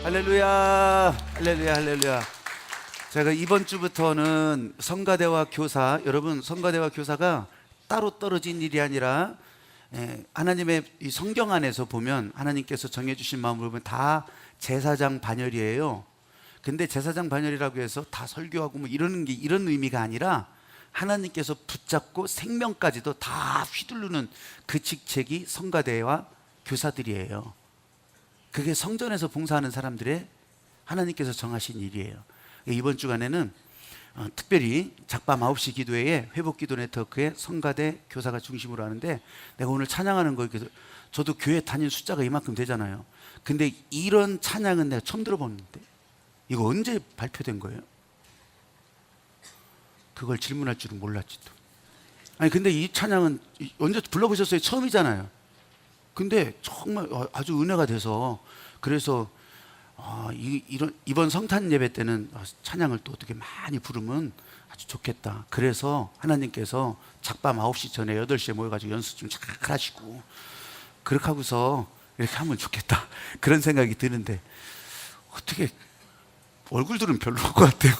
할렐루야, 할렐루야, 할렐루야. 제가 이번 주부터는 성가대와 교사, 여러분 성가대와 교사가 따로 떨어진 일이 아니라 하나님의 이 성경 안에서 보면 하나님께서 정해주신 마음을 보면 다 제사장 반열이에요. 근데 제사장 반열이라고 해서 다 설교하고 뭐 이러는 게 이런 의미가 아니라 하나님께서 붙잡고 생명까지도 다 휘두르는 그 직책이 성가대와 교사들이에요. 그게 성전에서 봉사하는 사람들의 하나님께서 정하신 일이에요. 이번 주간에는 특별히 작밤 9시 기도회에 회복기도 네트워크의 성가대 교사가 중심으로 하는데, 내가 오늘 찬양하는 거 저도 교회 다닌 숫자가 이만큼 되잖아요. 근데 이런 찬양은 내가 처음 들어보는데 이거 언제 발표된 거예요? 그걸 질문할 줄은 몰랐지도. 아니 근데 이 찬양은 언제 불러보셨어요? 처음이잖아요. 근데 정말 아주 은혜가 돼서, 그래서 이번 성탄 예배 때는 찬양을 또 어떻게 많이 부르면 아주 좋겠다. 그래서 하나님께서 작밤 9시 전에 8시에 모여가지고 연습 좀 잘 하시고 그렇게 하고서 이렇게 하면 좋겠다, 그런 생각이 드는데 어떻게 얼굴들은 별로일 것 같아요.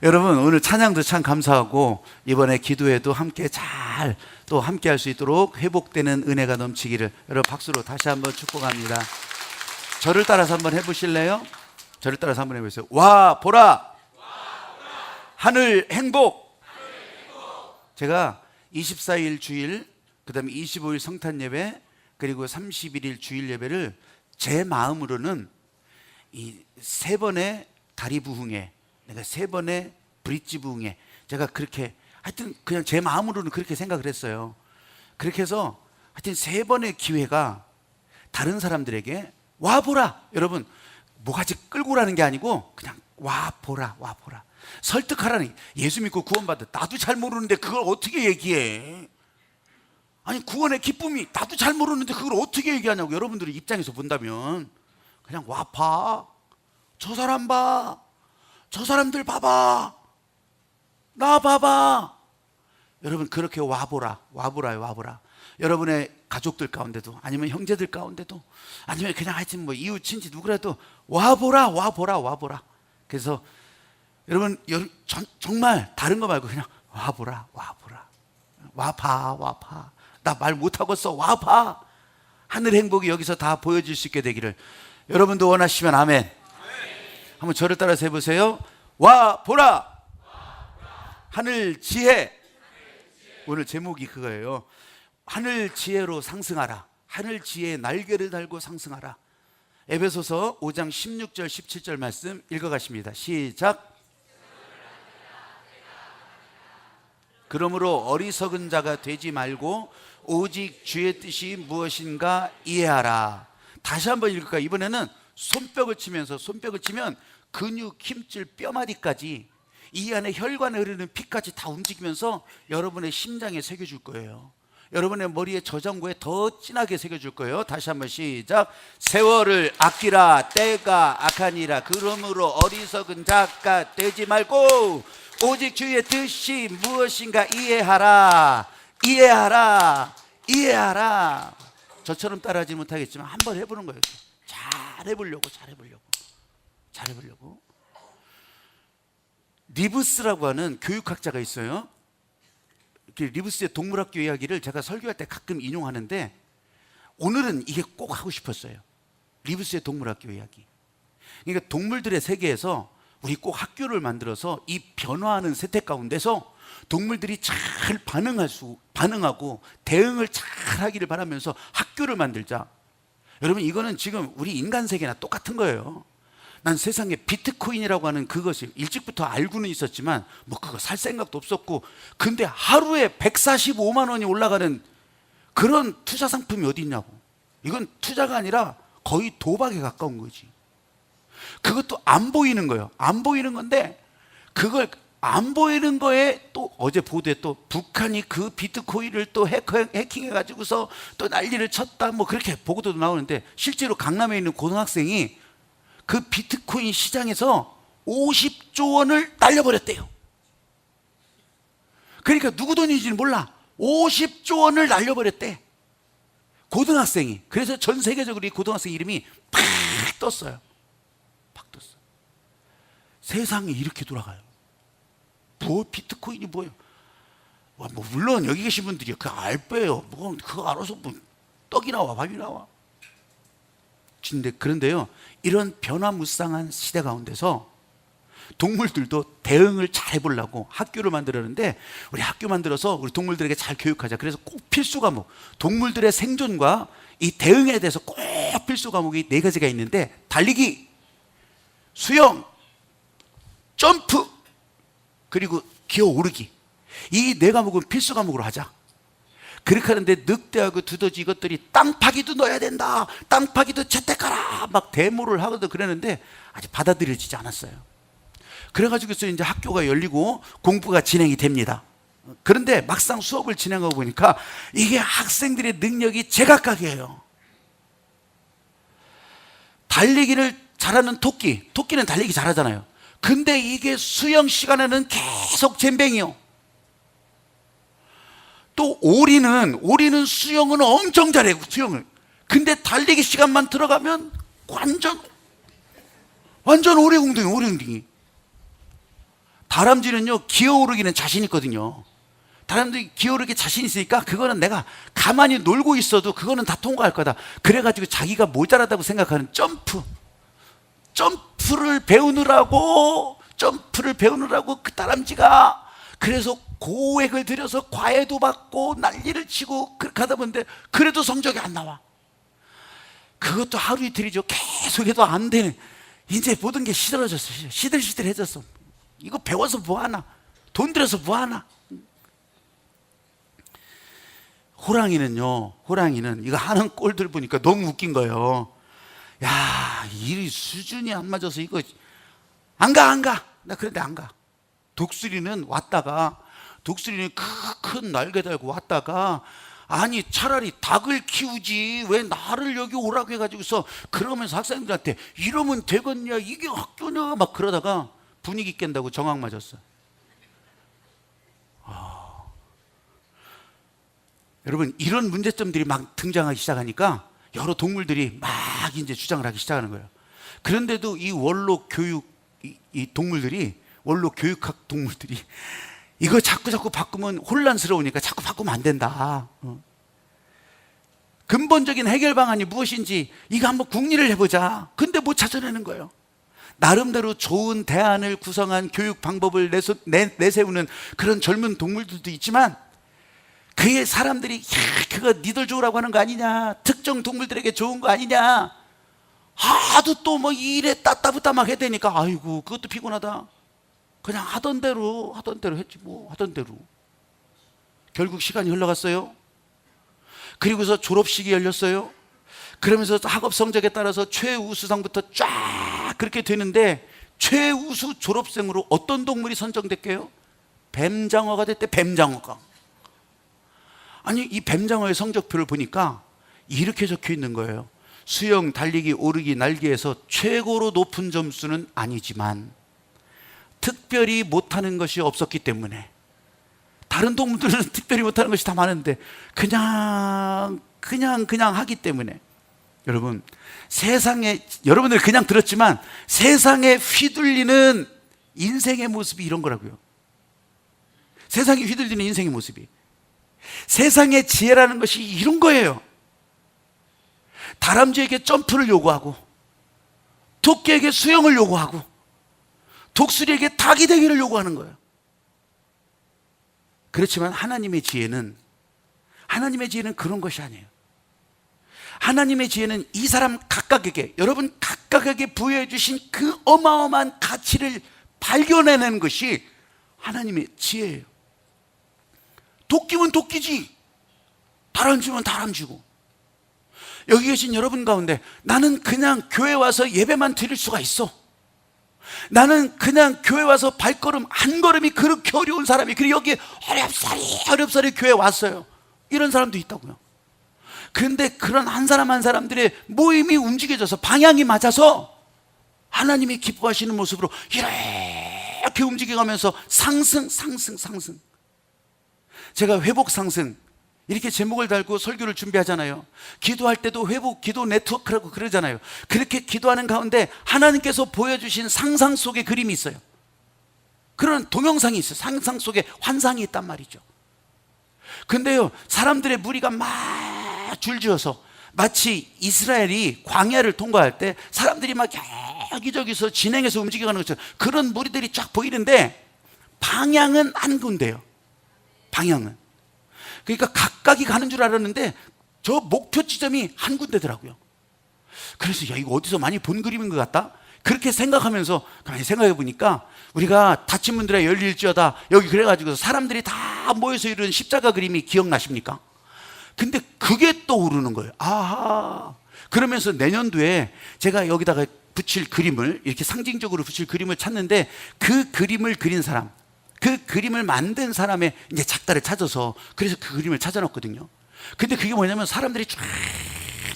여러분 오늘 찬양도 참 감사하고 이번에 기도회도 함께 잘 또 함께 할 수 있도록 회복되는 은혜가 넘치기를 여러분 박수로 다시 한번 축복합니다. 저를 따라서 한번 해보실래요? 저를 따라서 한번 해보세요. 와 보라, 하늘 행복. 제가 24일 주일, 그 다음에 25일 성탄 예배, 그리고 31일 주일 예배를 제 마음으로는 이 3번의 다리 부흥회, 내가 3번의 브릿지 부흥회, 제가 그렇게 하여튼 그냥 제 마음으로는 그렇게 생각을 했어요. 그렇게 해서 하여튼 3번의 기회가 다른 사람들에게 와보라, 여러분 뭐가지 끌고 라는 게 아니고 그냥 와보라, 와보라, 설득하라는. 예수 믿고 구원받아, 나도 잘 모르는데 그걸 어떻게 얘기해? 아니 구원의 기쁨이 나도 잘 모르는데 그걸 어떻게 얘기하냐고. 여러분들의 입장에서 본다면 그냥 와봐, 저 사람 봐, 저 사람들 봐봐, 나 봐봐. 여러분 그렇게 와보라, 와보라요, 와보라. 여러분의 가족들 가운데도, 아니면 형제들 가운데도, 아니면 그냥 하여튼 뭐 이웃 친지 누구라도 와보라, 와보라, 와보라. 그래서 여러분 정말 다른 거 말고 그냥 와보라, 와보라, 와봐, 와봐. 나 말 못하겠어, 와봐. 하늘 행복이 여기서 다 보여질 수 있게 되기를 여러분도 원하시면 아멘. 한번 저를 따라서 해보세요. 와보라, 하늘 지혜. 오늘 제목이 그거예요. 하늘 지혜로 상승하라. 하늘 지혜의 날개를 달고 상승하라. 에베소서 5장 16절 17절 말씀 읽어가십니다. 시작. 그러므로 어리석은 자가 되지 말고 오직 주의 뜻이 무엇인가 이해하라. 다시 한번 읽을까요? 이번에는 손뼉을 치면서, 손뼉을 치면 근육, 힘줄, 뼈마디까지, 이 안에 혈관에 흐르는 피까지 다 움직이면서 여러분의 심장에 새겨줄 거예요. 여러분의 머리에 저장고에 더 진하게 새겨줄 거예요. 다시 한번 시작. 세월을 아끼라, 때가 악하니라. 그러므로 어리석은 자가 되지 말고 오직 주의 뜻이 무엇인가 이해하라, 이해하라, 이해하라. 저처럼 따라하지 못하겠지만 한번 해보는 거예요. 잘 해보려고, 잘 해보려고, 잘 해보려고. 리브스라고 하는 교육학자가 있어요. 리브스의 동물학교 이야기를 제가 설교할 때 가끔 인용하는데 오늘은 이게 꼭 하고 싶었어요. 리브스의 동물학교 이야기. 그러니까 동물들의 세계에서 우리 꼭 학교를 만들어서 이 변화하는 세태 가운데서 동물들이 잘 반응하고 대응을 잘 하기를 바라면서 학교를 만들자. 여러분 이거는 지금 우리 인간 세계나 똑같은 거예요. 난 세상에 비트코인이라고 하는 그것이 일찍부터 알고는 있었지만 뭐 그거 살 생각도 없었고, 근데 하루에 145만 원이 올라가는 그런 투자 상품이 어디 있냐고. 이건 투자가 아니라 거의 도박에 가까운 거지. 그것도 안 보이는 거예요. 안 보이는 건데 그걸 안 보이는 거에 또 어제 보도에 또 북한이 그 비트코인을 또 해킹해가지고서 또 난리를 쳤다 뭐 그렇게 보고도 나오는데, 실제로 강남에 있는 고등학생이 그 비트코인 시장에서 50조 원을 날려버렸대요. 그러니까 누구 돈인지는 몰라. 50조 원을 날려버렸대, 고등학생이. 그래서 전 세계적으로 이 고등학생 이름이 팍 떴어요. 세상이 이렇게 돌아가요. 뭐 비트코인이 뭐예요? 와, 뭐 물론 여기 계신 분들이 그 알바예요. 뭐 그거 알아서 뭐 떡이 나와 밥이 나와. 근데 그런데요, 이런 변화무쌍한 시대 가운데서 동물들도 대응을 잘 해보려고 학교를 만들었는데, 우리 학교 만들어서 우리 동물들에게 잘 교육하자. 그래서 꼭 필수 과목, 동물들의 생존과 이 대응에 대해서 꼭 필수 과목이 4가지가 있는데, 달리기, 수영, 점프, 그리고 기어오르기. 이 4과목은 필수 과목으로 하자. 그렇게 하는데 늑대하고 두더지 이것들이 땅 파기도 넣어야 된다, 땅 파기도 채택하라, 막 데모를 하거든. 그랬는데 아직 받아들여지지 않았어요. 그래가지고서 이제 학교가 열리고 공부가 진행이 됩니다. 그런데 막상 수업을 진행하고 보니까 이게 학생들의 능력이 제각각이에요. 달리기를 잘하는 토끼는 달리기 잘하잖아요. 근데 이게 수영 시간에는 계속 젬병이요. 또 오리는 수영은 엄청 잘해요, 수영을. 근데 달리기 시간만 들어가면 완전 오리궁둥이. 다람쥐는요, 기어오르기는 자신 있거든요. 다람쥐 기어오르기 자신 있으니까 그거는 내가 가만히 놀고 있어도 그거는 다 통과할 거다. 그래가지고 자기가 모자라다고 생각하는 점프를 배우느라고 그 다람쥐가 그래서 고액을 들여서 과외도 받고 난리를 치고 그렇게 하다 보는데 그래도 성적이 안 나와. 그것도 하루 이틀이죠. 계속해도 안 되는, 이제 모든 게 시들어졌어. 시들시들해졌어. 이거 배워서 뭐하나, 돈 들여서 뭐하나. 호랑이는 이거 하는 꼴들 보니까 너무 웃긴 거예요. 야, 이 수준이 안 맞아서 이거 안 가. 나 그런데 안 가. 독수리는 큰 날개 달고 왔다가, 아니 차라리 닭을 키우지 왜 나를 여기 오라고 해가지고서 그러면서 학생들한테 이러면 되겠냐, 이게 학교냐, 막 그러다가 분위기 깬다고 정학 맞았어. 여러분, 이런 문제점들이 막 등장하기 시작하니까 여러 동물들이 막 이제 주장을 하기 시작하는 거예요. 그런데도 이 원로 교육학 동물들이 이거 자꾸 바꾸면 혼란스러우니까 자꾸 바꾸면 안 된다. 근본적인 해결 방안이 무엇인지 이거 한번 궁리를 해보자. 근데 못 찾아내는 거예요. 나름대로 좋은 대안을 구성한 교육 방법을 내세우는 그런 젊은 동물들도 있지만, 그의 사람들이 그거 니들 좋으라고 하는 거 아니냐, 특정 동물들에게 좋은 거 아니냐, 하도 또 뭐 일에 따따붙다 막 해야 되니까 아이고 그것도 피곤하다. 그냥 하던 대로 했지 뭐. 하던 대로. 결국 시간이 흘러갔어요. 그리고서 졸업식이 열렸어요. 그러면서 학업 성적에 따라서 최우수상부터 쫙 그렇게 되는데, 최우수 졸업생으로 어떤 동물이 선정됐게요? 뱀장어가 됐대. 뱀장어가. 아니, 이 뱀장어의 성적표를 보니까 이렇게 적혀 있는 거예요. 수영, 달리기, 오르기, 날기에서 최고로 높은 점수는 아니지만 특별히 못하는 것이 없었기 때문에, 다른 동물들은 특별히 못하는 것이 다 많은데 그냥 하기 때문에, 여러분, 여러분들 그냥 들었지만 세상에 휘둘리는 인생의 모습이 이런 거라고요. 세상에 휘둘리는 인생의 모습이, 세상의 지혜라는 것이 이런 거예요. 다람쥐에게 점프를 요구하고, 토끼에게 수영을 요구하고, 독수리에게 닭이 되기를 요구하는 거예요. 그렇지만 하나님의 지혜는 그런 것이 아니에요. 하나님의 지혜는 이 사람 각각에게, 여러분 각각에게 부여해 주신 그 어마어마한 가치를 발견해내는 것이 하나님의 지혜예요. 도끼면 도끼지, 다람쥐면 다람쥐고. 여기 계신 여러분 가운데 나는 그냥 교회 와서 예배만 드릴 수가 있어, 나는 그냥 교회 와서 발걸음 한 걸음이 그렇게 어려운 사람이, 그리고 여기 어렵사리 교회 왔어요, 이런 사람도 있다고요. 그런데 그런 한 사람 한 사람들의 모임이 움직여져서 방향이 맞아서 하나님이 기뻐하시는 모습으로 이렇게 움직여가면서 상승. 제가 회복 상승 이렇게 제목을 달고 설교를 준비하잖아요. 기도할 때도 회복 기도 네트워크라고 그러잖아요. 그렇게 기도하는 가운데 하나님께서 보여주신 상상 속의 그림이 있어요. 그런 동영상이 있어요. 상상 속에 환상이 있단 말이죠. 근데요, 사람들의 무리가 막 줄지어서 마치 이스라엘이 광야를 통과할 때 사람들이 막 여기저기서 진행해서 움직여가는 것처럼 그런 무리들이 쫙 보이는데 방향은 한 군데요. 방향은. 그러니까 각각이 가는 줄 알았는데 저 목표 지점이 한 군데더라고요. 그래서 야, 이거 어디서 많이 본 그림인 것 같다? 그렇게 생각하면서 가만히 생각해 보니까 우리가 다친 분들의 열릴지어다 여기 그래가지고 사람들이 다 모여서 이루는 십자가 그림이 기억나십니까? 근데 그게 떠오르는 거예요. 아하. 그러면서 내년도에 제가 여기다가 붙일 그림을 이렇게 상징적으로 붙일 그림을 찾는데 그 그림을 그린 사람, 그 그림을 만든 사람의 이제 작가를 찾아서 그래서 그 그림을 찾아놨거든요. 근데 그게 뭐냐면 사람들이 쫙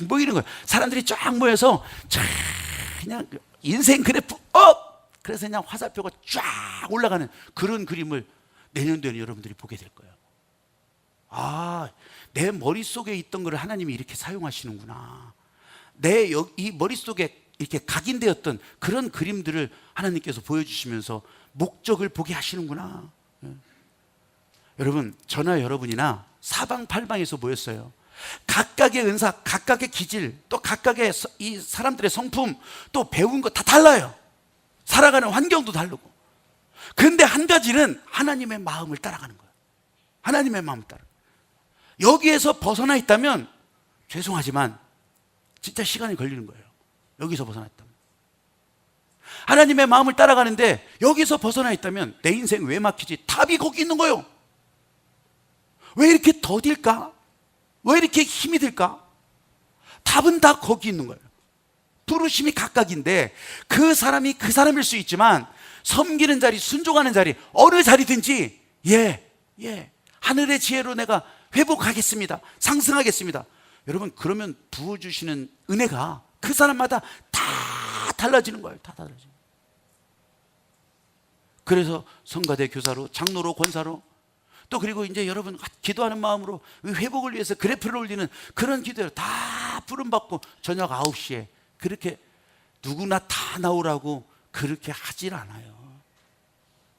모이는 거예요. 사람들이 쫙 모여서 쫙 그냥 인생 그래프 업! 그래서 그냥 화살표가 쫙 올라가는 그런 그림을 내년도에는 여러분들이 보게 될 거예요. 아, 내 머릿속에 있던 거를 하나님이 이렇게 사용하시는구나. 이 머릿속에 이렇게 각인되었던 그런 그림들을 하나님께서 보여주시면서 목적을 보게 하시는구나. 여러분, 저나 여러분이나 사방팔방에서 모였어요. 각각의 은사, 각각의 기질, 또 각각의 이 사람들의 성품, 또 배운 거 다 달라요. 살아가는 환경도 다르고. 그런데 한 가지는 하나님의 마음을 따라가는 거예요. 하나님의 마음을 따라. 여기에서 벗어나 있다면 죄송하지만 진짜 시간이 걸리는 거예요. 여기서 벗어나 있다면. 하나님의 마음을 따라가는데 여기서 벗어나 있다면 내 인생 왜 막히지? 답이 거기 있는 거예요. 왜 이렇게 더딜까? 왜 이렇게 힘이 들까? 답은 다 거기 있는 거예요. 부르심이 각각인데 그 사람이 그 사람일 수 있지만 섬기는 자리, 순종하는 자리, 어느 자리든지 하늘의 지혜로 내가 회복하겠습니다. 상승하겠습니다. 여러분, 그러면 부어주시는 은혜가 그 사람마다 다 달라지는 거예요. 다 달라지는 거예요. 그래서 성가대 교사로, 장로로, 권사로, 또 그리고 이제 여러분 기도하는 마음으로 회복을 위해서 그래프를 올리는 그런 기도를 다 부름받고 저녁 9시에 그렇게 누구나 다 나오라고 그렇게 하질 않아요.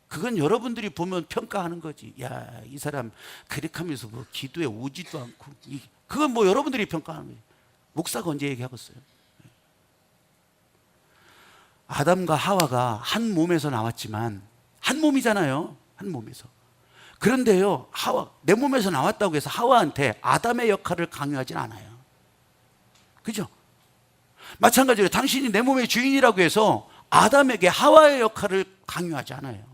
그건 여러분들이 보면 평가하는 거지. 야, 이 사람 그렇게 하면서 뭐 기도에 오지도 않고. 그건 뭐 여러분들이 평가하는 거예요. 목사가 언제 얘기하겠어요? 아담과 하와가 한 몸에서 나왔지만 한 몸이잖아요. 한 몸에서. 그런데요, 내 몸에서 나왔다고 해서 하와한테 아담의 역할을 강요하진 않아요. 그죠? 마찬가지로 당신이 내 몸의 주인이라고 해서 아담에게 하와의 역할을 강요하지 않아요.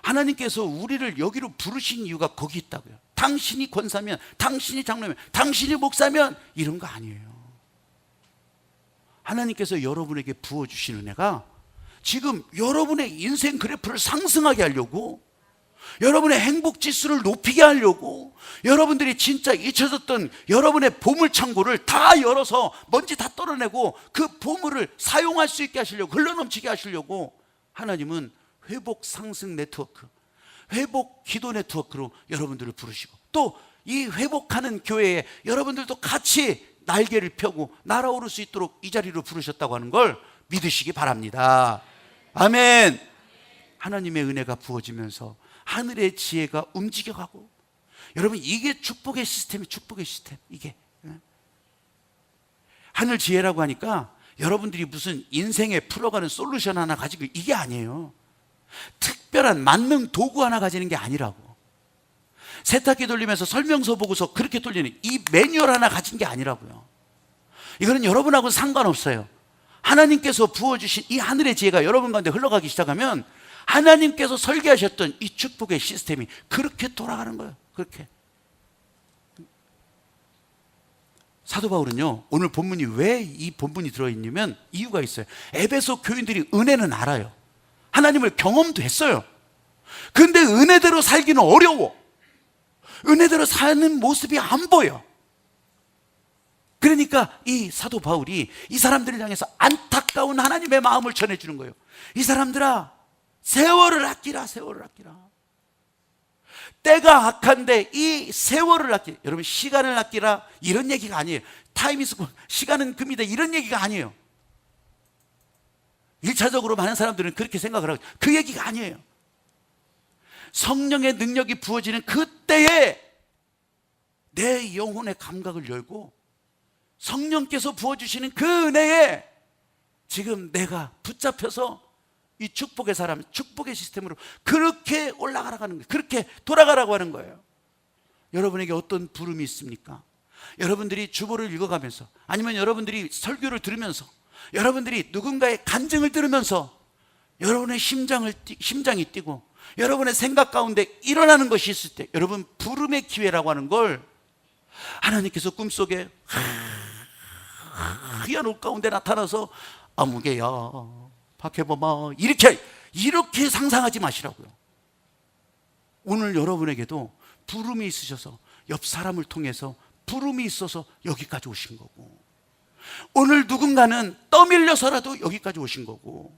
하나님께서 우리를 여기로 부르신 이유가 거기 있다고요. 당신이 권사면, 당신이 장로면, 당신이 목사면 이런 거 아니에요. 하나님께서 여러분에게 부어주신 은혜가 지금 여러분의 인생 그래프를 상승하게 하려고, 여러분의 행복 지수를 높이게 하려고, 여러분들이 진짜 잊혀졌던 여러분의 보물창고를 다 열어서 먼지 다 떨어내고 그 보물을 사용할 수 있게 하시려고, 흘러넘치게 하시려고 하나님은 회복 상승 네트워크, 회복 기도 네트워크로 여러분들을 부르시고, 또 이 회복하는 교회에 여러분들도 같이 날개를 펴고 날아오를 수 있도록 이 자리로 부르셨다고 하는 걸 믿으시기 바랍니다. 아멘. 하나님의 은혜가 부어지면서 하늘의 지혜가 움직여가고, 여러분 이게 축복의 시스템이, 축복의 시스템. 이게 하늘 지혜라고 하니까 여러분들이 무슨 인생에 풀어가는 솔루션 하나 가지고, 이게 아니에요. 특별한 만능 도구 하나 가지는 게 아니라고. 세탁기 돌리면서 설명서 보고서 그렇게 돌리는 이 매뉴얼 하나 가진 게 아니라고요. 이거는 여러분하고는 상관없어요. 하나님께서 부어주신 이 하늘의 지혜가 여러분 가운데 흘러가기 시작하면 하나님께서 설계하셨던 이 축복의 시스템이 그렇게 돌아가는 거예요. 그렇게. 사도 바울은요, 오늘 본문이 왜 이 본문이 들어있냐면 이유가 있어요. 에베소 교인들이 은혜는 알아요. 하나님을 경험도 했어요. 근데 은혜대로 살기는 어려워. 은혜대로 사는 모습이 안 보여. 그러니까 이 사도 바울이 이 사람들을 향해서 안타까운 하나님의 마음을 전해주는 거예요. 이 사람들아, 세월을 아끼라, 세월을 아끼라. 때가 악한데 이 세월을 아끼, 여러분 시간을 아끼라 이런 얘기가 아니에요. 타임 이즈 곧, 시간은 금이다 이런 얘기가 아니에요. 1차적으로 많은 사람들은 그렇게 생각을 하고, 그 얘기가 아니에요. 성령의 능력이 부어지는 그때에 내 영혼의 감각을 열고 성령께서 부어주시는 그 은혜에 지금 내가 붙잡혀서 이 축복의 사람, 축복의 시스템으로 그렇게 올라가라고 하는 거예요. 그렇게 돌아가라고 하는 거예요. 여러분에게 어떤 부름이 있습니까? 여러분들이 주보를 읽어가면서, 아니면 여러분들이 설교를 들으면서, 여러분들이 누군가의 간증을 들으면서 여러분의 심장이 뛰고 여러분의 생각 가운데 일어나는 것이 있을 때, 여러분 부름의 기회라고 하는 걸 하나님께서 꿈속에 하얀 옷 가운데 나타나서 아무개야 박해범아 이렇게 상상하지 마시라고요. 오늘 여러분에게도 부름이 있으셔서 옆 사람을 통해서 부름이 있어서 여기까지 오신 거고, 오늘 누군가는 떠밀려서라도 여기까지 오신 거고,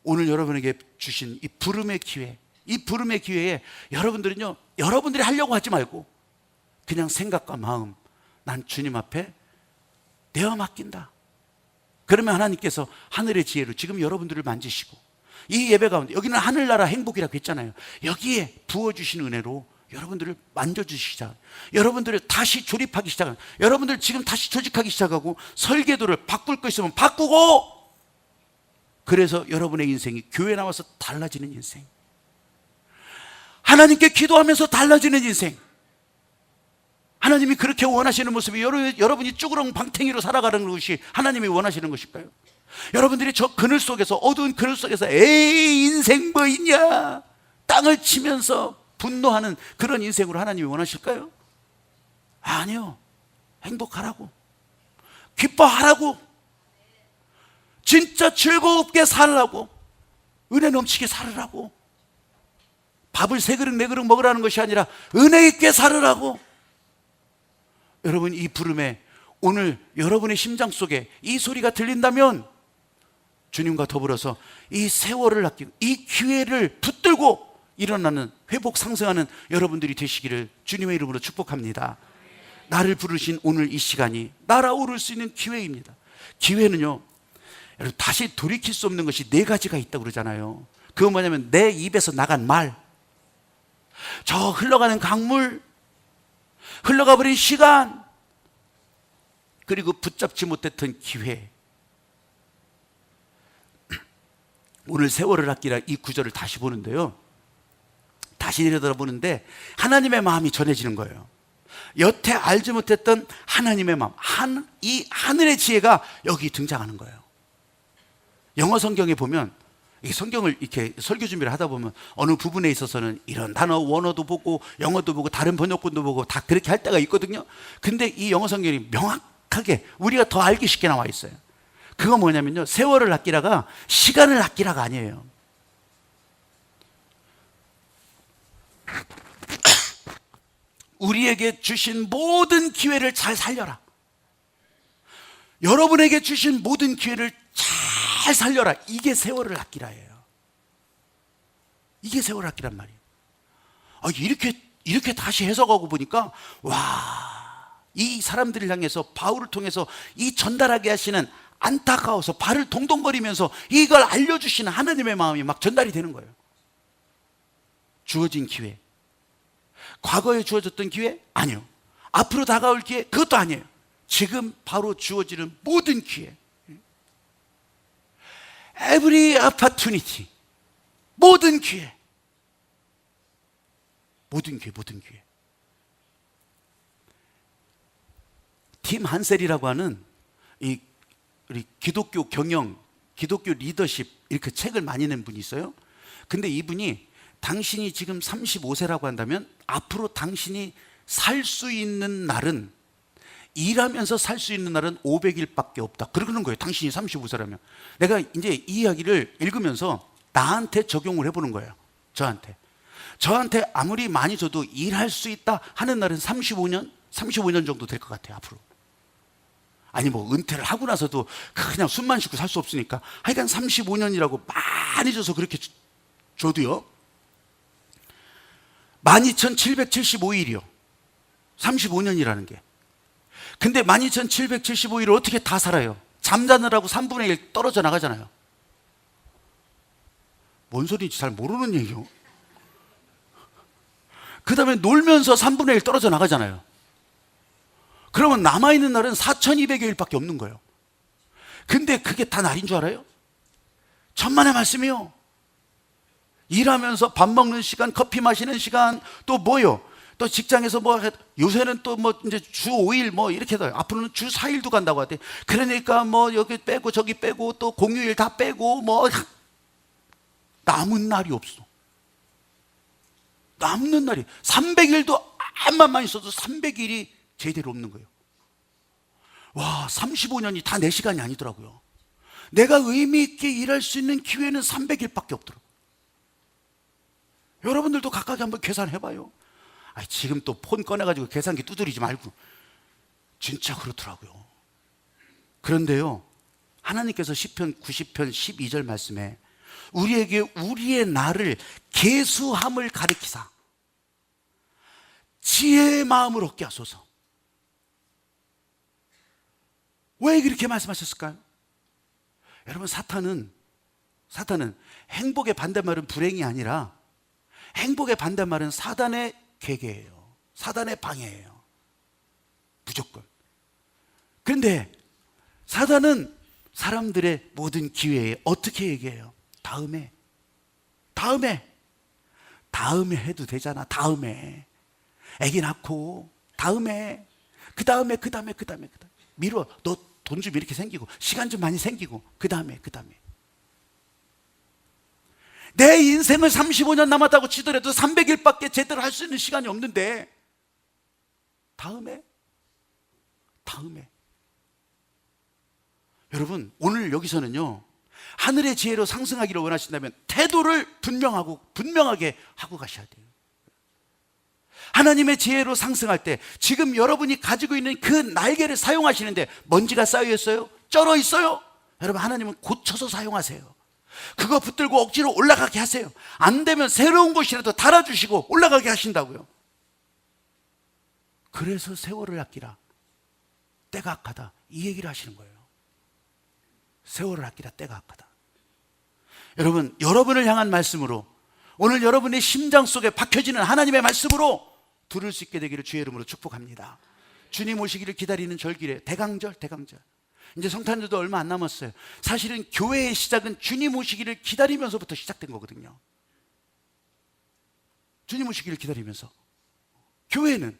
오늘 여러분에게 주신 이 부름의 기회, 이 부름의 기회에 여러분들은요, 여러분들이 하려고 하지 말고 그냥 생각과 마음, 난 주님 앞에 내어 맡긴다. 그러면 하나님께서 하늘의 지혜로 지금 여러분들을 만지시고, 이 예배 가운데, 여기는 하늘나라 행복이라고 했잖아요. 여기에 부어주신 은혜로 여러분들을 만져주시자, 여러분들을 다시 조립하기 시작하고, 여러분들 지금 다시 조직하기 시작하고, 설계도를 바꿀 거 있으면 바꾸고, 그래서 여러분의 인생이 교회 나와서 달라지는 인생, 하나님께 기도하면서 달라지는 인생, 하나님이 그렇게 원하시는 모습이 여러분이 쭈그렁 방탱이로 살아가는 것이 하나님이 원하시는 것일까요? 여러분들이 저 그늘 속에서, 어두운 그늘 속에서 에이 인생 뭐 있냐 땅을 치면서 분노하는 그런 인생으로 하나님이 원하실까요? 아니요. 행복하라고, 기뻐하라고, 진짜 즐겁게 살라고, 은혜 넘치게 살으라고, 밥을 3그릇 4그릇 먹으라는 것이 아니라 은혜 있게 살으라고. 여러분, 이 부름에 오늘 여러분의 심장 속에 이 소리가 들린다면 주님과 더불어서 이 세월을 아끼고 이 기회를 붙들고 일어나는, 회복 상승하는 여러분들이 되시기를 주님의 이름으로 축복합니다. 나를 부르신 오늘 이 시간이 날아오를 수 있는 기회입니다. 기회는요, 여러분, 다시 돌이킬 수 없는 것이 4가지가 있다고 그러잖아요. 그건 뭐냐면 내 입에서 나간 말, 저 흘러가는 강물, 흘러가 버린 시간, 그리고 붙잡지 못했던 기회. 오늘 세월을 아끼라 이 구절을 다시 보는데요, 다시 내려다보는데 하나님의 마음이 전해지는 거예요. 여태 알지 못했던 하나님의 마음, 이 하늘의 지혜가 여기 등장하는 거예요. 영어 성경에 보면, 이 성경을 이렇게 설교 준비를 하다 보면 어느 부분에 있어서는 이런 단어 원어도 보고 영어도 보고 다른 번역본도 보고 다 그렇게 할 때가 있거든요. 근데 이 영어 성경이 명확하게 우리가 더 알기 쉽게 나와 있어요. 그거 뭐냐면요, 세월을 아끼라가 시간을 아끼라가 아니에요. 우리에게 주신 모든 기회를 잘 살려라. 여러분에게 주신 모든 기회를 잘 살려라. 이게 세월을 아끼라예요. 이게 세월을 아끼란 말이에요. 이렇게 다시 해석하고 보니까, 와, 이 사람들을 향해서 바울을 통해서 이 전달하게 하시는, 안타까워서 발을 동동거리면서 이걸 알려주시는 하나님의 마음이 막 전달이 되는 거예요. 주어진 기회, 과거에 주어졌던 기회? 아니요. 앞으로 다가올 기회? 그것도 아니에요. 지금 바로 주어지는 모든 기회, every opportunity, 모든 기회, 모든 기회, 모든 기회. 팀 한셀이라고 하는 우리 기독교 경영, 기독교 리더십 이렇게 책을 많이 낸 분이 있어요. 근데 이분이, 당신이 지금 35세라고 한다면 앞으로 당신이 살 수 있는 날은, 일하면서 살 수 있는 날은 500일밖에 없다, 그러는 거예요. 당신이 35세라면. 내가 이제 이 이야기를 읽으면서 나한테 적용을 해보는 거예요. 저한테 아무리 많이 줘도 일할 수 있다 하는 날은 35년 정도 될 것 같아요, 앞으로. 아니 뭐 은퇴를 하고 나서도 그냥 숨만 쉬고 살 수 없으니까 하여간 35년이라고 많이 줘서 그렇게 줘도요, 12,775일이요. 35년이라는 게. 근데 12,775일을 어떻게 다 살아요? 잠자느라고 3분의 1 떨어져 나가잖아요. 뭔 소리인지 잘 모르는 얘기요. 그 다음에 놀면서 3분의 1 떨어져 나가잖아요. 그러면 남아있는 날은 4,200여일밖에 없는 거예요. 근데 그게 다 날인 줄 알아요? 천만의 말씀이요. 일하면서 밥 먹는 시간, 커피 마시는 시간, 또 뭐요? 또 직장에서 뭐, 요새는 또 뭐 이제 주 5일 뭐 이렇게 해요. 앞으로는 주 4일도 간다고 하대. 그러니까 뭐 여기 빼고 저기 빼고 또 공휴일 다 빼고 뭐 남은 날이 없어. 남는 날이 300일도 암만 있어도 300일이 제대로 없는 거예요. 와, 35년이 다 내 시간이 아니더라고요. 내가 의미 있게 일할 수 있는 기회는 300일밖에 없더라고요. 여러분들도 각각 한번 계산해봐요. 아니, 지금 또 폰 꺼내가지고 계산기 두드리지 말고. 진짜 그렇더라고요. 그런데요, 하나님께서 시편 90편 12절 말씀에 우리에게 우리의 날을 계수함을 가리키사 지혜의 마음을 얻게 하소서. 왜 그렇게 말씀하셨을까요? 여러분, 사탄은 행복의 반대말은 불행이 아니라 행복의 반대말은 사단의 계계예요. 사단의 방해예요. 무조건. 그런데 사단은 사람들의 모든 기회에 어떻게 얘기해요? 다음에 해도 되잖아. 다음에 애기 낳고 다음에 그 다음에 미뤄. 너 돈 좀 이렇게 생기고 시간 좀 많이 생기고 그 다음에 내 인생을 35년 남았다고 치더라도 300일밖에 제대로 할 수 있는 시간이 없는데 다음에 여러분, 오늘 여기서는요, 하늘의 지혜로 상승하기를 원하신다면 태도를 분명하게 하고 가셔야 돼요. 하나님의 지혜로 상승할 때 지금 여러분이 가지고 있는 그 날개를 사용하시는데 먼지가 쌓여 있어요? 쩔어 있어요? 여러분, 하나님은 고쳐서 사용하세요. 그거 붙들고 억지로 올라가게 하세요. 안 되면 새로운 곳이라도 달아주시고 올라가게 하신다고요. 그래서 세월을 아끼라, 때가 악하다, 이 얘기를 하시는 거예요. 세월을 아끼라, 때가 악하다. 여러분, 여러분을 향한 말씀으로, 오늘 여러분의 심장 속에 박혀지는 하나님의 말씀으로 들을 수 있게 되기를 주의 이름으로 축복합니다. 주님 오시기를 기다리는 절기래. 대강절. 이제 성탄절도 얼마 안 남았어요. 사실은 교회의 시작은 주님 오시기를 기다리면서부터 시작된 거거든요. 주님 오시기를 기다리면서. 교회는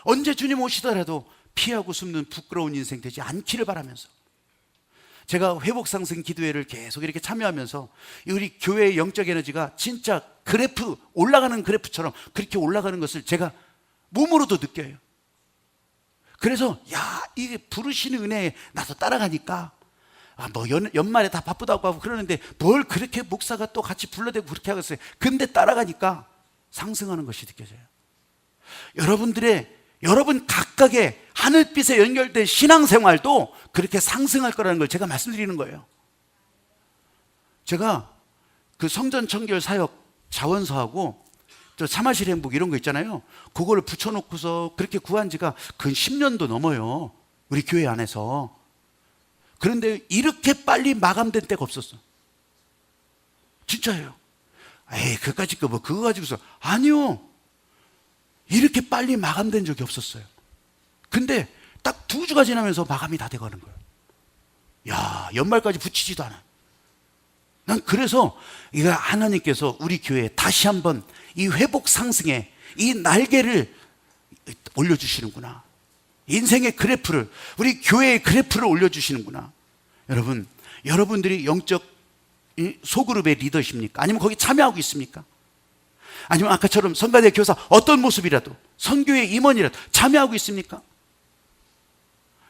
언제 주님 오시더라도 피하고 숨는 부끄러운 인생 되지 않기를 바라면서, 제가 회복상승 기도회를 계속 이렇게 참여하면서 우리 교회의 영적 에너지가 진짜 그래프, 올라가는 그래프처럼 그렇게 올라가는 것을 제가 몸으로도 느껴요. 그래서 이게 부르시는 은혜에 나도 따라가니까 뭐 연말에 다 바쁘다고 하고 그러는데 뭘 그렇게 목사가 또 같이 불러대고 그렇게 하겠어요. 근데 따라가니까 상승하는 것이 느껴져요. 여러분 각각의 하늘빛에 연결된 신앙생활도 그렇게 상승할 거라는 걸 제가 말씀드리는 거예요. 제가 그 성전 청결 사역 자원서하고 또 사마실 행복 이런 거 있잖아요. 그거를 붙여놓고서 그렇게 구한 지가 근 10년도 넘어요. 우리 교회 안에서. 그런데 이렇게 빨리 마감된 때가 없었어. 진짜예요. 에이, 그까짓 거 뭐 그거 가지고서. 아니요. 이렇게 빨리 마감된 적이 없었어요. 근데 딱 2주가 지나면서 마감이 다 돼가는 거예요. 야, 연말까지 붙이지도 않아. 난 그래서 이거 하나님께서 우리 교회에 다시 한번 이 회복 상승에 이 날개를 올려주시는구나. 인생의 그래프를, 우리 교회의 그래프를 올려주시는구나. 여러분들이 영적 소그룹의 리더십니까? 아니면 거기 참여하고 있습니까? 아니면 아까처럼 성가대 교사 어떤 모습이라도, 선교의 임원이라도 참여하고 있습니까?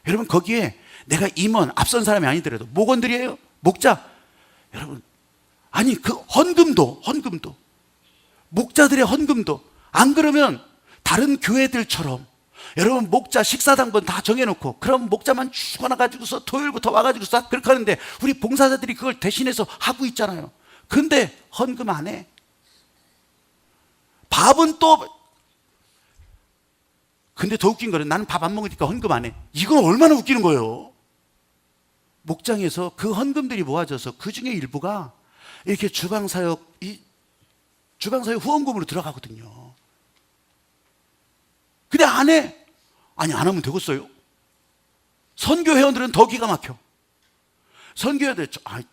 여러분, 거기에 내가 임원, 앞선 사람이 아니더라도 목원들이에요. 목자. 여러분, 아니 그 헌금도 목자들의 헌금도, 안 그러면 다른 교회들처럼 여러분 목자 식사당번 다 정해놓고 그럼 목자만 쭉 와가지고서 토요일부터 와가지고서 그렇게 하는데 우리 봉사자들이 그걸 대신해서 하고 있잖아요. 근데 헌금 안 해. 밥은 또, 근데 더 웃긴 거는 나는 밥 안 먹으니까 헌금 안 해. 이건 얼마나 웃기는 거예요. 목장에서 그 헌금들이 모아져서 그 중에 일부가 이렇게 주방사역 후원금으로 들어가거든요. 근데 안 해. 아니, 안 하면 되겠어요? 선교 회원들은 더 기가 막혀. 선교 회원들,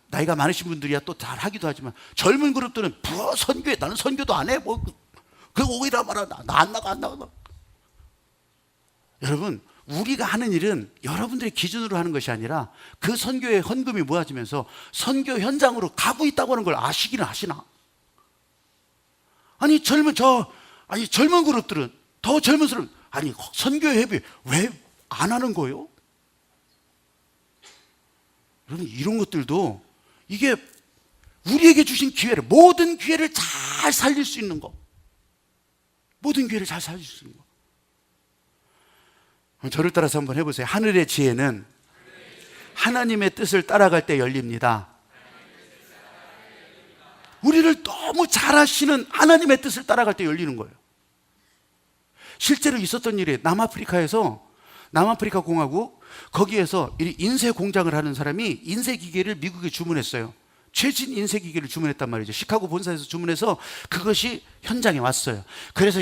나이가 많으신 분들이야 또 잘 하기도 하지만 젊은 그룹들은 선교회, 나는 선교도 안 해. 뭐, 그거 오히려 말아. 나 안 나가. 여러분, 우리가 하는 일은 여러분들의 기준으로 하는 것이 아니라 그 선교의 헌금이 모아지면서 선교 현장으로 가고 있다고 하는 걸 아시기는 하시나? 아니, 젊은 그룹들은, 더 젊은 사람, 아니, 선교 회비 왜 안 하는 거예요? 여러분, 이런 것들도 이게 우리에게 주신 기회를, 모든 기회를 잘 살릴 수 있는 거. 모든 기회를 잘 살릴 수 있는 거. 저를 따라서 한번 해보세요. 하늘의 지혜는 하나님의 뜻을 따라갈 때 열립니다. 우리를 너무 잘 아시는 하나님의 뜻을 따라갈 때 열리는 거예요. 실제로 있었던 일이 남아프리카 공화국, 거기에서 인쇄 공장을 하는 사람이 인쇄 기계를 미국에 주문했어요. 최신 인쇄 기계를 주문했단 말이죠. 시카고 본사에서 주문해서 그것이 현장에 왔어요. 그래서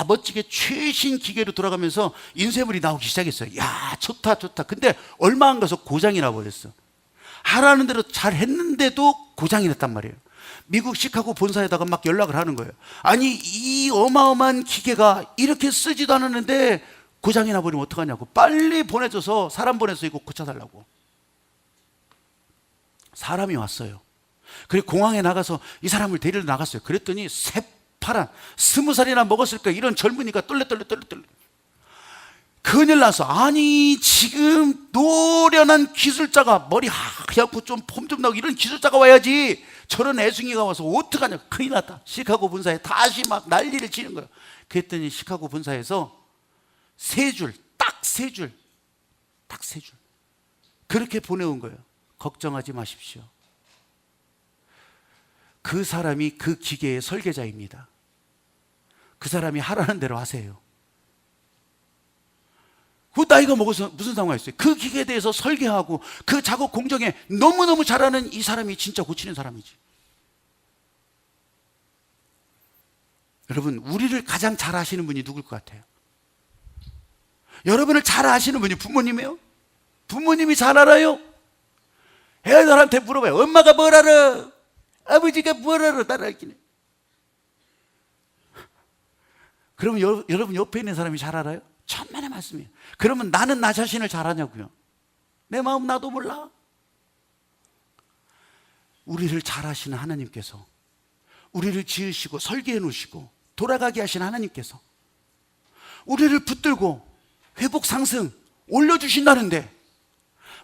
멋지게 최신 기계로 돌아가면서 인쇄물이 나오기 시작했어요. 좋다. 근데 얼마 안 가서 고장이 나버렸어. 하라는 대로 잘 했는데도 고장이 났단 말이에요. 미국 시카고 본사에다가 막 연락을 하는 거예요. 아니, 이 어마어마한 기계가 이렇게 쓰지도 않았는데 고장이 나버리면 어떡하냐고. 빨리 보내줘서 사람 보내서 이거 고쳐달라고. 사람이 왔어요. 그리고 공항에 나가서 이 사람을 데리러 나갔어요. 그랬더니 새파란, 20살이나 먹었을 거야. 이런 젊은이가 떨려. 큰일 났어. 아니, 지금 노련한 기술자가, 머리 하얗고 좀 폼 좀 나고 이런 기술자가 와야지. 저런 애송이가 와서 어떡하냐. 큰일 났다. 시카고 본사에 다시 막 난리를 치는 거예요. 그랬더니 시카고 본사에서 딱 세 줄 그렇게 보내온 거예요. 걱정하지 마십시오. 그 사람이 그 기계의 설계자입니다. 그 사람이 하라는 대로 하세요. 그 나이가 먹어서 무슨 상관이 있어요? 그 기계에 대해서 설계하고 그 작업 공정에 너무너무 잘하는 이 사람이 진짜 고치는 사람이지. 여러분, 우리를 가장 잘 아시는 분이 누굴 것 같아요? 여러분을 잘 아시는 분이 부모님이에요? 부모님이 잘 알아요? 애들한테 물어봐요. 엄마가 뭘 알아? 아버지가 뭘 알아? 나를 알기는. 그러면 여러분 옆에 있는 사람이 잘 알아요? 천만의 말씀이에요. 그러면 나는 나 자신을 잘 아냐고요? 내 마음 나도 몰라. 우리를 잘 아시는 하나님께서, 우리를 지으시고 설계해 놓으시고 돌아가게 하신 하나님께서 우리를 붙들고 회복 상승 올려주신다는데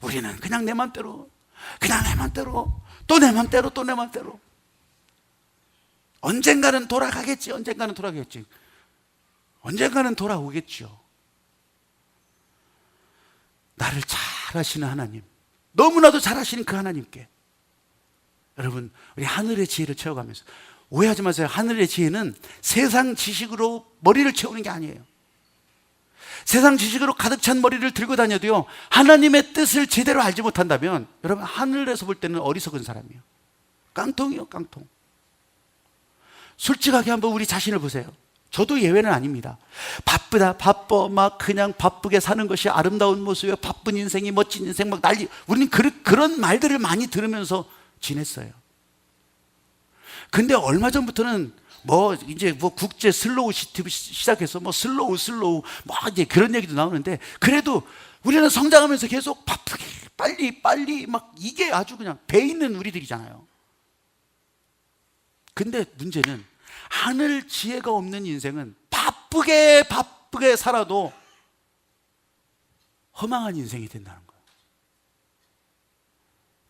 우리는 그냥 내 맘대로 또 내 맘대로 언젠가는 돌아가겠지. 언젠가는 돌아오겠죠. 나를 잘 아시는 하나님, 너무나도 잘 아시는 그 하나님께 여러분, 우리 하늘의 지혜를 채워가면서, 오해하지 마세요. 하늘의 지혜는 세상 지식으로 머리를 채우는 게 아니에요. 세상 지식으로 가득 찬 머리를 들고 다녀도요, 하나님의 뜻을 제대로 알지 못한다면 여러분, 하늘에서 볼 때는 어리석은 사람이에요. 깡통이요, 깡통. 솔직하게 한번 우리 자신을 보세요. 저도 예외는 아닙니다. 바빠, 막 그냥 바쁘게 사는 것이 아름다운 모습이에요. 바쁜 인생이 멋진 인생, 막 난리. 우리는 그런 말들을 많이 들으면서 지냈어요. 근데 얼마 전부터는 이제 국제 슬로우 시티 시작해서 슬로우 이제 그런 얘기도 나오는데, 그래도 우리는 성장하면서 계속 바쁘게 빨리 막 이게 아주 그냥 배 있는 우리들이잖아요. 근데 문제는 하늘 지혜가 없는 인생은 바쁘게 살아도 허망한 인생이 된다는 거예요.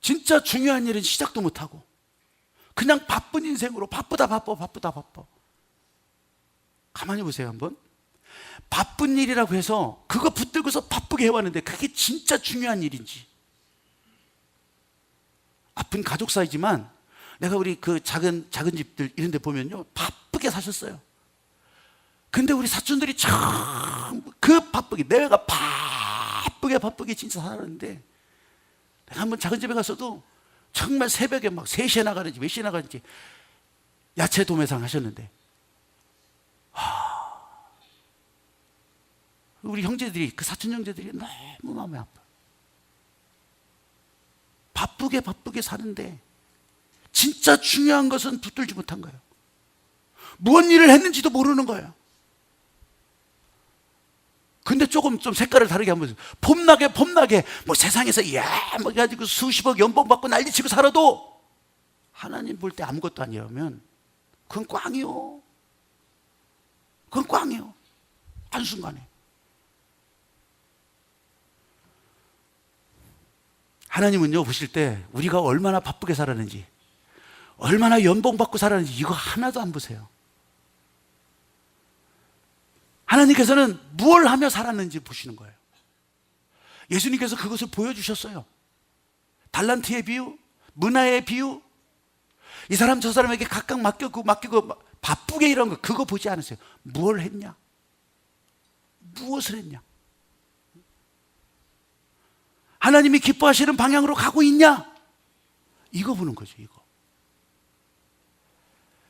진짜 중요한 일은 시작도 못하고 그냥 바쁜 인생으로 바쁘다. 가만히 보세요 한번. 바쁜 일이라고 해서 그거 붙들고서 바쁘게 해왔는데 그게 진짜 중요한 일인지. 아픈 가족 사이지만 내가 우리 그 작은 집들 이런 데 보면요, 바쁘게 사셨어요. 근데 우리 사촌들이 참 그 바쁘게, 내가 바쁘게 진짜 살았는데, 내가 한번 작은 집에 가서도 정말 새벽에 막 3시에 나가는지 몇 시에 나가는지 야채 도매상 하셨는데, 우리 형제들이, 그 사촌 형제들이 너무 마음이 아파. 바쁘게 사는데 진짜 중요한 것은 붙들지 못한 거예요. 무슨 일을 했는지도 모르는 거예요. 근데 조금 좀 색깔을 다르게 한번, 폼나게 뭐 세상에서 뭐 해가지고 수십억 연봉 받고 난리치고 살아도 하나님 볼 때 아무것도 아니라면 그건 꽝이요. 그건 꽝이요. 한순간에. 하나님은요, 보실 때 우리가 얼마나 바쁘게 살았는지, 얼마나 연봉 받고 살았는지 이거 하나도 안 보세요. 하나님께서는 무엇을 하며 살았는지 보시는 거예요. 예수님께서 그것을 보여주셨어요. 달란트의 비유, 문화의 비유, 이 사람 저 사람에게 각각 맡기고 바쁘게 일한 거, 그거 보지 않으세요. 무엇을 했냐? 무엇을 했냐? 하나님이 기뻐하시는 방향으로 가고 있냐? 이거 보는 거죠, 이거.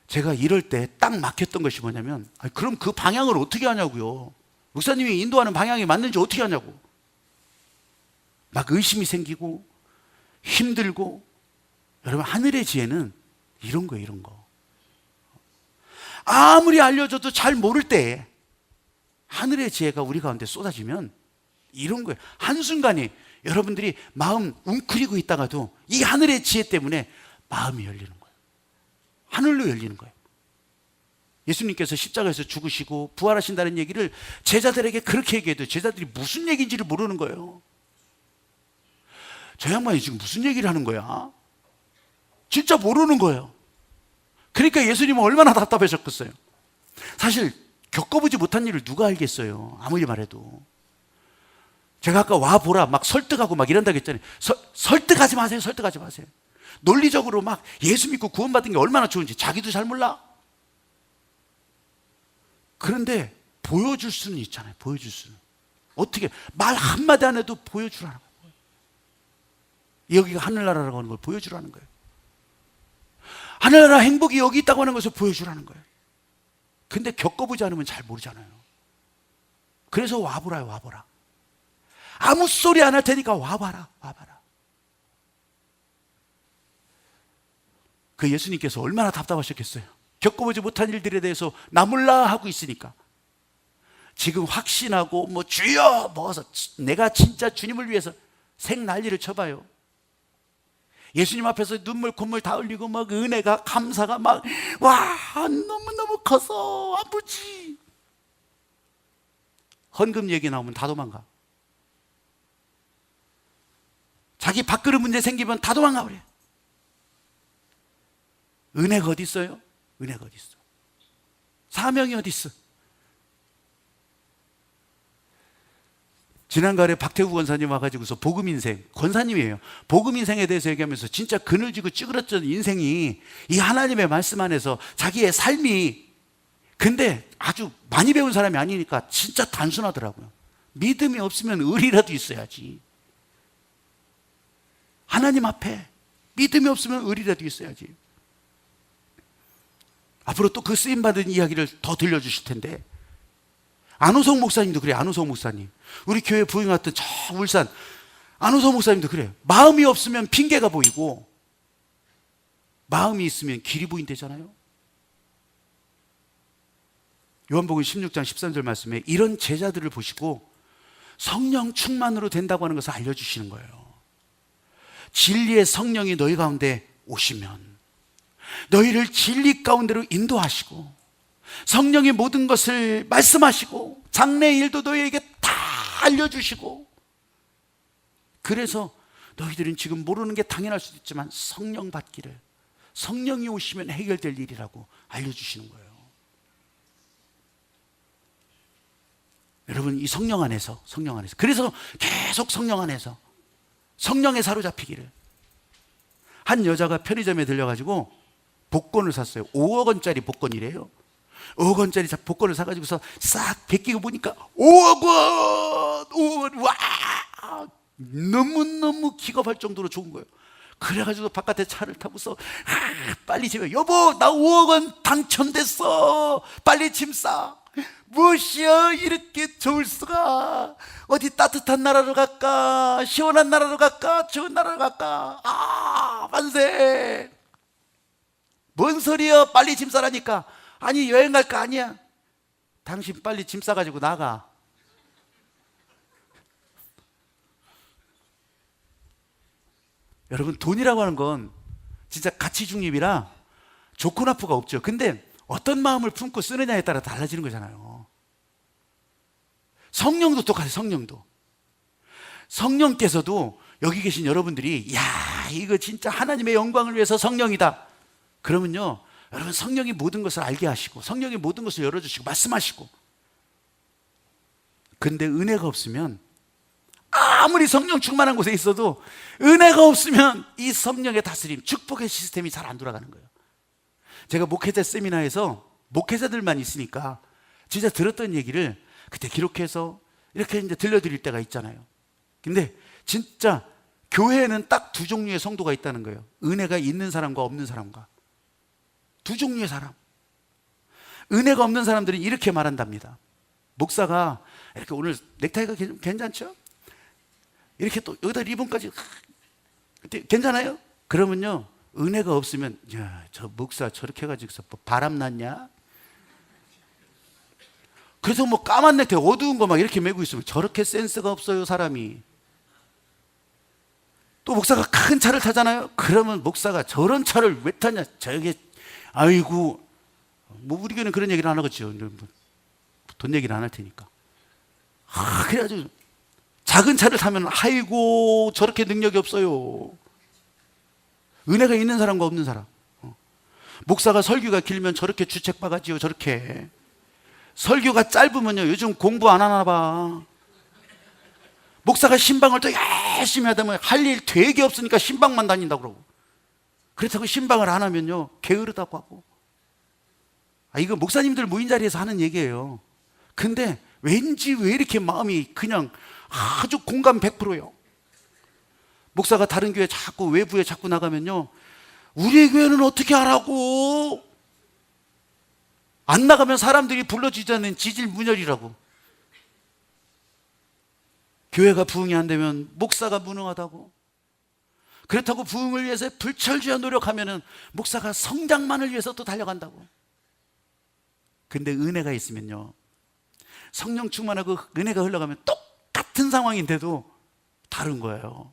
제가 이럴 때 딱 막혔던 것이 뭐냐면, 그럼 그 방향을 어떻게 하냐고요. 목사님이 인도하는 방향이 맞는지 어떻게 하냐고. 막 의심이 생기고 힘들고. 여러분, 하늘의 지혜는 이런 거예요, 이런 거. 아무리 알려줘도 잘 모를 때 하늘의 지혜가 우리 가운데 쏟아지면 이런 거예요. 한순간에 여러분들이 마음 웅크리고 있다가도 이 하늘의 지혜 때문에 마음이 열리는 거예요. 하늘로 열리는 거예요. 예수님께서 십자가에서 죽으시고 부활하신다는 얘기를 제자들에게 그렇게 얘기해도 제자들이 무슨 얘기인지를 모르는 거예요. 저 양반이 지금 무슨 얘기를 하는 거야? 진짜 모르는 거예요. 그러니까 예수님은 얼마나 답답하셨겠어요. 사실 겪어보지 못한 일을 누가 알겠어요, 아무리 말해도. 제가 아까 와보라 막 설득하고 막 이런다고 했잖아요. 설득하지 마세요. 설득하지 마세요. 논리적으로 막 예수 믿고 구원받은 게 얼마나 좋은지 자기도 잘 몰라. 그런데 보여줄 수는 있잖아요. 보여줄 수는. 어떻게 말 한마디 안 해도 보여주라는 거예요. 여기가 하늘나라라고 하는 걸 보여주라는 거예요. 하늘나라 행복이 여기 있다고 하는 것을 보여주라는 거예요. 근데 겪어보지 않으면 잘 모르잖아요. 그래서 와보라요. 와보라. 아무 소리 안 할 테니까 와봐라. 와봐라. 그 예수님께서 얼마나 답답하셨겠어요. 겪어보지 못한 일들에 대해서 나 몰라 하고 있으니까. 지금 확신하고 뭐 주여 먹어서 내가 진짜 주님을 위해서 생난리를 쳐봐요. 예수님 앞에서 눈물 콧물 다 흘리고 막 은혜가 감사가 막 와 너무너무 커서 아버지. 헌금 얘기 나오면 다 도망가. 자기 밥그릇 문제 생기면 다 도망가 버려. 은혜가 어디 있어요? 은혜가 어디 있어? 사명이 어디 있어? 지난달에 박태구 권사님 와가지고서 복음인생, 권사님이에요. 복음인생에 대해서 얘기하면서 진짜 그늘지고 찌그러졌던 인생이 이 하나님의 말씀 안에서 자기의 삶이, 근데 아주 많이 배운 사람이 아니니까 진짜 단순하더라고요. 믿음이 없으면 의리라도 있어야지. 하나님 앞에 믿음이 없으면 의리라도 있어야지. 앞으로 또 그 쓰임받은 이야기를 더 들려주실 텐데, 안호성 목사님도 그래요. 안호성 목사님, 우리 교회 부흥 왔던 저 울산 안호성 목사님도 그래요. 마음이 없으면 핑계가 보이고 마음이 있으면 길이 보인대잖아요. 요한복음 16장 13절 말씀에 이런 제자들을 보시고 성령 충만으로 된다고 하는 것을 알려주시는 거예요. 진리의 성령이 너희 가운데 오시면 너희를 진리 가운데로 인도하시고 성령이 모든 것을 말씀하시고 장래의 일도 너희에게 다 알려주시고, 그래서 너희들은 지금 모르는 게 당연할 수도 있지만 성령 받기를, 성령이 오시면 해결될 일이라고 알려주시는 거예요. 여러분, 이 성령 안에서 그래서 계속 성령 안에서 성령에 사로잡히기를. 한 여자가 편의점에 들려가지고 복권을 샀어요. 5억 원짜리 복권이래요. 5억 원짜리 복권을 사가지고서 싹 베끼고 보니까 5억 원! 5억 원! 와! 너무너무 기겁할 정도로 좋은 거예요. 그래가지고 바깥에 차를 타고서 빨리 집에, 여보 나 5억 원 당첨됐어, 빨리 짐 싸. 무엇이여 이렇게 좋을 수가, 어디 따뜻한 나라로 갈까, 시원한 나라로 갈까, 좋은 나라로 갈까. 아 만세. 뭔 소리야, 빨리 짐 싸라니까. 아니 여행 갈 거 아니야. 당신 빨리 짐 싸가지고 나가. 여러분, 돈이라고 하는 건 진짜 가치 중립이라 좋고 나쁘가 없죠. 근데 어떤 마음을 품고 쓰느냐에 따라 달라지는 거잖아요. 성령도 똑같아요. 성령께서도 여기 계신 여러분들이, 야 이거 진짜 하나님의 영광을 위해서 성령이다 그러면요, 여러분 성령이 모든 것을 알게 하시고 성령이 모든 것을 열어주시고 말씀하시고. 근데 은혜가 없으면, 아무리 성령 충만한 곳에 있어도 은혜가 없으면 이 성령의 다스림, 축복의 시스템이 잘 안 돌아가는 거예요. 제가 목회자 세미나에서 목회자들만 있으니까 진짜 들었던 얘기를 그때 기록해서 이렇게 이제 들려드릴 때가 있잖아요. 근데 진짜 교회에는 딱 두 종류의 성도가 있다는 거예요. 은혜가 있는 사람과 없는 사람과. 두 종류의 사람. 은혜가 없는 사람들은 이렇게 말한답니다. 목사가 이렇게, 오늘 넥타이가 괜찮죠? 이렇게 또 여기다 리본까지, 괜찮아요? 그러면요, 은혜가 없으면, 야, 저 목사 저렇게 해가지고서 뭐 바람 났냐? 그래서 뭐 까만 넥타이 어두운 거 막 이렇게 메고 있으면 저렇게 센스가 없어요, 사람이. 또 목사가 큰 차를 타잖아요? 그러면 목사가 저런 차를 왜 타냐? 저게, 아이고, 뭐 우리 교회는 그런 얘기를 안 하겠죠. 돈 얘기를 안 할 테니까. 그래가지고 작은 차를 타면, 아이고 저렇게 능력이 없어요. 은혜가 있는 사람과 없는 사람. 목사가 설교가 길면 저렇게 주책바가지요. 저렇게 설교가 짧으면요, 요즘 공부 안 하나 봐. 목사가 신방을 또 열심히 하다 보면 할 일 되게 없으니까 신방만 다닌다고 그러고, 그렇다고 신방을 안 하면요 게으르다고 하고. 이거 목사님들 모인 자리에서 하는 얘기예요. 근데 왠지 왜 이렇게 마음이 그냥 아주 공감 100%예요. 목사가 다른 교회 자꾸, 외부에 자꾸 나가면요, 우리 교회는 어떻게 하라고. 안 나가면 사람들이 불러주지 않는 지질문열이라고. 교회가 부흥이 안 되면 목사가 무능하다고. 그렇다고 부흥을 위해서 불철주야 노력하면은 목사가 성장만을 위해서 또 달려간다고. 근데 은혜가 있으면요, 성령 충만하고 은혜가 흘러가면 똑같은 상황인데도 다른 거예요.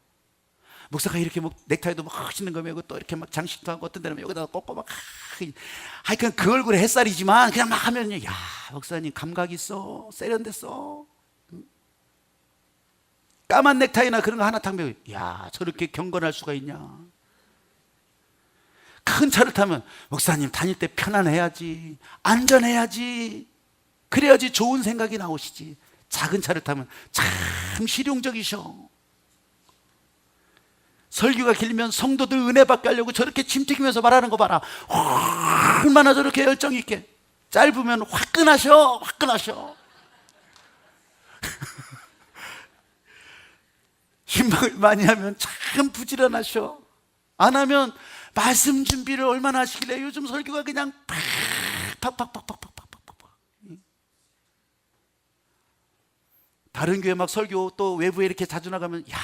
목사가 이렇게 뭐 넥타이도 막 멋있는 거 메고 또 이렇게 막 장식도 하고, 어떤 데는 여기다가 꽂고 막, 하여간 그 얼굴에 햇살이지만 그냥 막 하면요, 야 목사님 감각 있어, 세련됐어. 까만 넥타이나 그런 거 하나 딱 메고, 야 저렇게 경건할 수가 있냐. 큰 차를 타면, 목사님 다닐 때 편안해야지, 안전해야지, 그래야지 좋은 생각이 나오시지. 작은 차를 타면 참 실용적이셔. 설교가 길면 성도들 은혜 받게 하려고 저렇게 침 튀기면서 말하는 거 봐라. 얼마나 저렇게 열정 있게. 짧으면 화끈하셔. 신방을 많이 하면 참 부지런하셔. 안 하면 말씀 준비를 얼마나 하시길래 요즘 설교가 그냥 팍팍팍팍팍팍팍. 다른 교회 막 설교 또 외부에 이렇게 자주 나가면, 야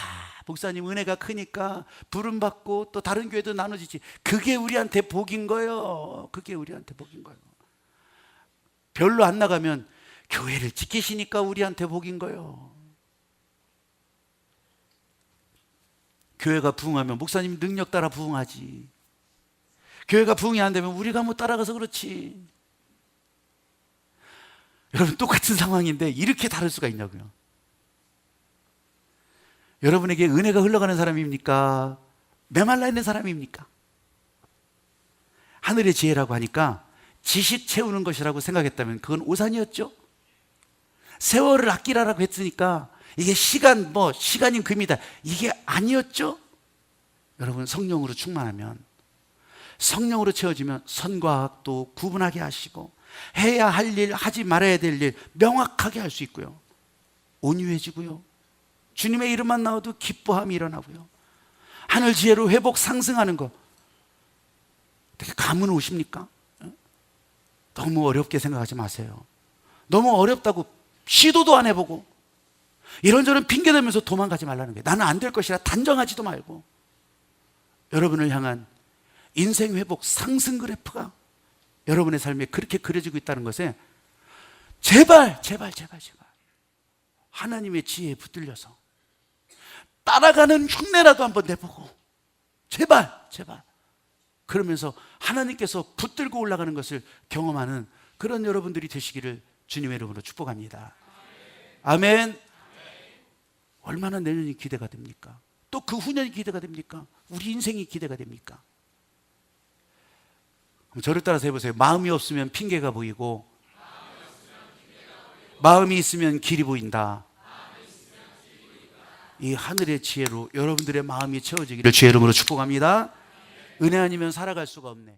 목사님 은혜가 크니까 부름 받고 또 다른 교회도 나눠지지. 그게 우리한테 복인 거예요. 그게 우리한테 복인 거예요. 별로 안 나가면 교회를 지키시니까 우리한테 복인 거예요. 교회가 부흥하면 목사님 능력 따라 부흥하지. 교회가 부흥이 안 되면 우리가 못 따라가서 그렇지. 여러분, 똑같은 상황인데 이렇게 다를 수가 있냐고요. 여러분에게 은혜가 흘러가는 사람입니까? 메말라 있는 사람입니까? 하늘의 지혜라고 하니까 지식 채우는 것이라고 생각했다면 그건 오산이었죠. 세월을 아끼라라고 했으니까 이게 시간인 금이다, 이게 아니었죠. 여러분, 성령으로 충만하면, 성령으로 채워지면 선과 악도 구분하게 하시고 해야 할 일, 하지 말아야 될 일 명확하게 할 수 있고요. 온유해지고요. 주님의 이름만 나와도 기뻐함이 일어나고요. 하늘 지혜로 회복 상승하는 거 되게 감은 오십니까? 너무 어렵게 생각하지 마세요. 너무 어렵다고 시도도 안 해보고 이런저런 핑계대면서 도망가지 말라는 거예요. 나는 안 될 것이라 단정하지도 말고 여러분을 향한 인생 회복 상승 그래프가 여러분의 삶에 그렇게 그려지고 있다는 것에 제발 하나님의 지혜에 붙들려서 따라가는 흉내라도 한번 내보고 제발 그러면서 하나님께서 붙들고 올라가는 것을 경험하는 그런 여러분들이 되시기를 주님의 이름으로 축복합니다. 아멘. 얼마나 내년이 기대가 됩니까? 또 그 후년이 기대가 됩니까? 우리 인생이 기대가 됩니까? 그럼 저를 따라서 해보세요. 마음이 없으면 핑계가 보이고 마음이 있으면 길이 보인다. 이 하늘의 지혜로 여러분들의 마음이 채워지기를 주의 이름으로 축복합니다. 은혜 아니면 살아갈 수가 없네.